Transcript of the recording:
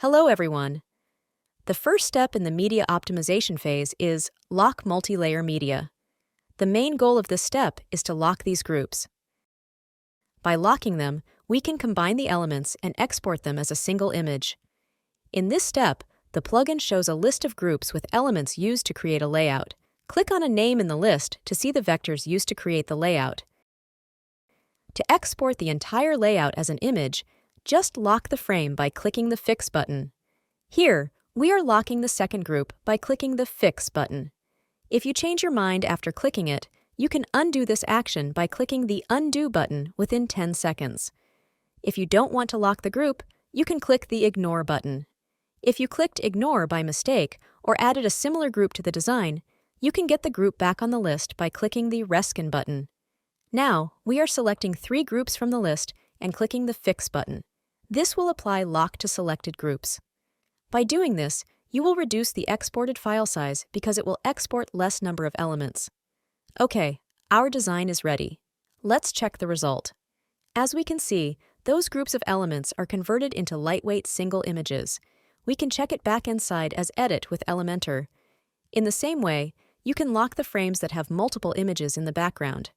Hello everyone. The first step in the media optimization phase is lock multi-layer media. The main goal of this step is to lock these groups. By locking them, we can combine the elements and export them as a single image. In this step, the plugin shows a list of groups with elements used to create a layout. Click on a name in the list to see the vectors used to create the layout. To export the entire layout as an image, just lock the frame by clicking the Fix button. Here, we are locking the second group by clicking the Fix button. If you change your mind after clicking it, you can undo this action by clicking the Undo button within 10 seconds. If you don't want to lock the group, you can click the Ignore button. If you clicked Ignore by mistake or added a similar group to the design, you can get the group back on the list by clicking the Reskin button. Now, we are selecting 3 groups from the list and clicking the Fix button. This will apply lock to selected groups. By doing this, you will reduce the exported file size because it will export less number of elements. Okay, our design is ready. Let's check the result. As we can see, those groups of elements are converted into lightweight single images. We can check it back inside as Edit with Elementor. In the same way, you can lock the frames that have multiple images in the background.